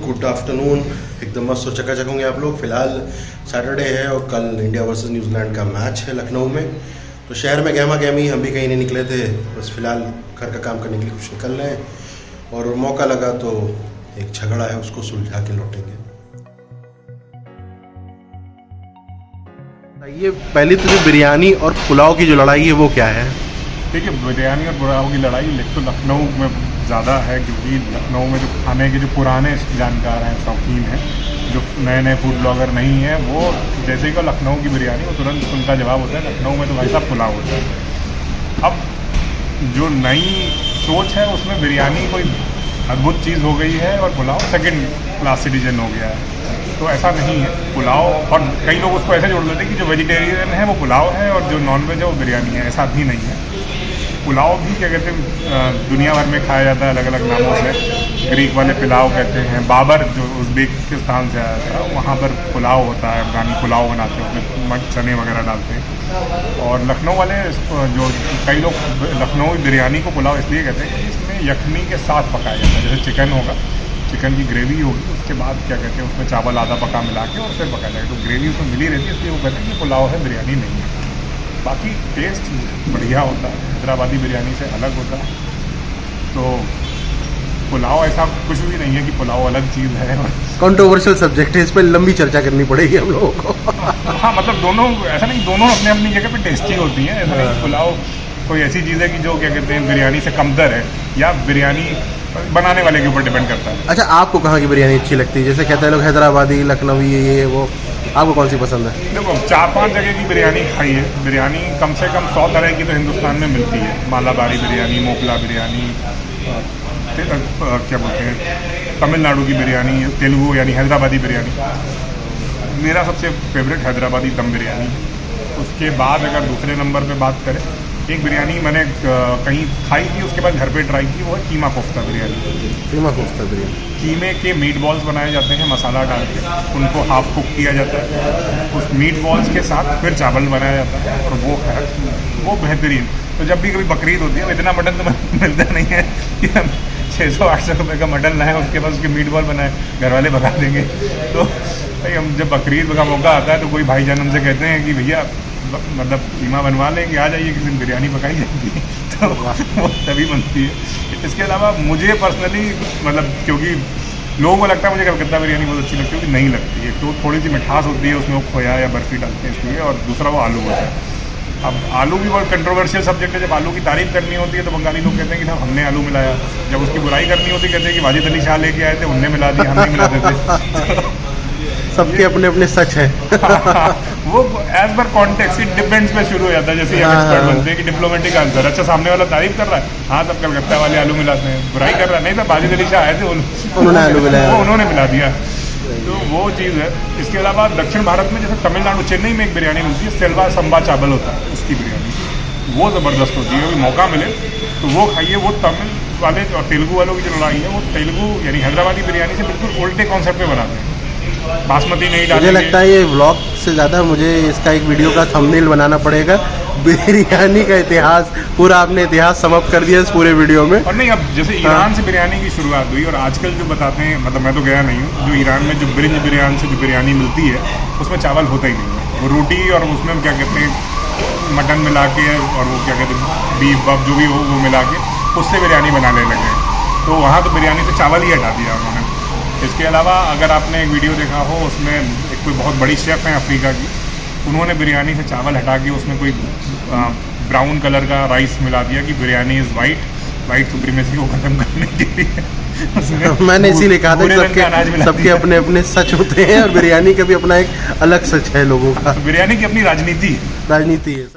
Good afternoon. एकदम मस्त और चकाचक होंगे आप लोग। फिलहाल सैटरडे है और कल इंडिया वर्सेस न्यूजीलैंड का मैच है लखनऊ में। तो शहर में गहमा गहमी, हम भी कहीं नहीं निकले थे, बस फिलहाल घर का काम करने के लिए कुछ निकल रहे हैं और मौका लगा तो एक झगड़ा है उसको सुलझा के लौटेंगे। ये पहली तो जो बिरयानी और पुलाव की जो लड़ाई है वो क्या है? देखिए, बिरयानी और पुलाव की लड़ाई तो लखनऊ में ज़्यादा है, क्योंकि लखनऊ में जो खाने के जो पुराने जानकार हैं, शौकीन हैं, जो नए नए फूड ब्लॉगर नहीं हैं, वो जैसे ही को लखनऊ की बिरयानी वो तुरंत उनका जवाब होता है लखनऊ में तो भाई साहब पुलाव होता है। अब जो नई सोच है उसमें बिरयानी कोई अद्भुत चीज़ हो गई है और पुलाव सेकंड क्लास सिटीजन हो गया है। तो ऐसा नहीं है। पुलाव, और कई लोग उसको ऐसे जोड़ लेते हैं कि जो वेजिटेरियन है वो पुलाव है और जो नॉन वेज है वो बिरयानी है। ऐसा भी नहीं है। पुलाव भी क्या कहते हैं दुनिया भर में खाया जाता है अलग अलग नामों से। ग्रीक वाले पुलाव कहते हैं, बाबर जो उज़्बेकिस्तान से आया था वहाँ पर पुलाव होता है, अफगानी पुलाव बनाते हैं, उसमें चने वगैरह डालते हैं। और लखनऊ वाले जो कई लोग लखनऊ बिरयानी को पुलाव इसलिए कहते हैं कि इसमें यखनी के साथ पकाया जाता है। जैसे चिकन होगा, चिकन की ग्रेवी होगी, उसके बाद क्या कहते हैं उसमें चावल आधा पका मिला के और फिर पकाया जाएगा, तो ग्रेवी उसमें मिली रहती है, इसलिए वो कहते हैं कि पुलाव है, बिरयानी नहीं है। बाकी टेस्ट बढ़िया होता है, हैदराबादी बिरयानी से अलग होता है। तो पुलाव ऐसा कुछ भी नहीं है कि पुलाव अलग चीज़ है। कंट्रोवर्शियल सब्जेक्ट है, इस पर लंबी चर्चा करनी पड़ेगी हम लोगों को। हाँ, मतलब दोनों ऐसा नहीं, दोनों अपने अपनी जगह पे टेस्टी होती हैं। ऐसा नहीं पुलाव कोई ऐसी चीज़ है कि जो क्या कहते हैं बिरयानी से कमतर है, या बिरयानी बनाने वाले के ऊपर डिपेंड करता है। अच्छा, आपको कहाँ की बिरयानी अच्छी लगती है? जैसे कहते हैं लोग हैदराबादी, लखनवी, ये वो, आपको कौन सी पसंद है? देखो, 4-5 जगह की बिरयानी खाई है। बिरयानी कम से कम 100 तरह की तो हिंदुस्तान में मिलती है। मालाबारी बिरयानी, मोकला बिरयानी, क्या बोलते हैं तमिलनाडु की बिरयानी, तेलुगु यानी हैदराबादी बिरयानी। मेरा सबसे फेवरेट हैदराबादी दम बिरयानी है। उसके बाद अगर दूसरे नंबर पे बात करें, एक बिरयानी मैंने कहीं खाई थी, उसके बाद घर पे ट्राई की, वो है कीमा कोफ्ता बिरयानी। कीमा कोफ्ता बिरयानी, कीमे के मीट बॉल्स बनाए जाते हैं मसाला डाल के, उनको हाफ कुक किया जाता है, उस मीट बॉल्स के साथ फिर चावल बनाया जाता है और वो है वो बेहतरीन। तो जब भी कभी बकरीद होती है, इतना मटन तो मिलता नहीं है कि हम 600-800 रुपये का मटन लाएँ, उसके बाद उसके मीट बॉल बनाए, घर वाले भगा देंगे। तो भाई हम जब बकरीद का मौका आता है तो कोई भाईजान हमसे कहते हैं कि भैया मतलब कीमा बनवा लेंगे, आ जाइए, किसी दिन बिरयानी पकाई जाएगी, तो वो तभी बनती है। इसके अलावा मुझे पर्सनली मतलब, क्योंकि लोगों को लगता है मुझे कलकत्ता बिरयानी बहुत अच्छी लगती है, कि नहीं लगती है। तो थोड़ी सी मिठास होती है उसमें, वो खोया या बर्फ़ी डालते हैं इसलिए, और दूसरा वो आलू होता है। अब आलू भी बहुत कंट्रोवर्शियल सब्जेक्ट है। जब आलू की तारीफ करनी होती है तो बंगाली लोग कहते हैं कि साहब हमने आलू मिलाया, जब उसकी बुराई करनी होती है कहते हैं कि वाजिद अली शाह लेके आए थे, उनने मिला दिया, हम नहीं मिलाते थे। सबके अपने अपने सच है। वो as per context, it depends पे शुरू हो जाता है। जैसे हम एक्सपर्ट बनते हैं कि डिप्लोमेटिक आंसर, अच्छा सामने वाला तारीफ कर रहा है, हाँ तब कलकत्ता वाले आलू मिलाते हैं, बुराई कर रहा है, नहीं तब वाजिद अली शाह आए थे, उन्होंने आलू मिलाया, उन्होंने मिला दिया। तो वो चीज़ है। इसके अलावा दक्षिण भारत में जैसे तमिलनाडु, चेन्नई में एक बिरयानी मिलती है, सेल्वा संबा चावल होता है उसकी बिरयानी, वो ज़बरदस्त होती है। अभी मौका मिले तो वो खाइए। वो तमिल वाले और तेलुगु वालों की जो लड़ाई है, वो तेलुगु यानी हैदराबादी बिरयानी से बिल्कुल उल्टे कॉन्सेप्ट पे बनाते हैं, बासमती नहीं डालेंगे। मुझे लगता है ये व्लॉग से ज़्यादा मुझे इसका एक वीडियो का थंबनेल बनाना पड़ेगा। बिरयानी का इतिहास, पूरा आपने इतिहास समाप्त कर दिया इस पूरे वीडियो में। और नहीं, अब जैसे ईरान से बिरयानी की शुरुआत हुई और आजकल जो बताते हैं, मतलब मैं तो गया नहीं हूँ, जो ईरान में जो ब्रिंज बिरयानी से जो बिरयानी मिलती है उसमें चावल होता ही नहीं है। वो रोटी और उसमें क्या कहते हैं मटन मिला के, और वो क्या कहते हैं बीफ वफ जो भी हो वो मिला के उससे बिरयानी बनाने लगे। तो वहाँ तो बिरयानी से चावल ही हटा दिया उन्होंने। इसके अलावा अगर आपने एक वीडियो देखा हो, उसमें एक कोई बहुत बड़ी शेफ़ हैं अफ्रीका की, उन्होंने बिरयानी से चावल हटा के उसमें कोई ब्राउन कलर का राइस मिला दिया कि बिरयानी इज़ वाइट सुप्रीमेसी को ख़त्म करने के लिए। मैंने इसीलिए कहा था कि सबके अपने अपने सच होते हैं और बिरयानी का भी अपना एक अलग सच है लोगों का। बिरयानी की अपनी राजनीति है।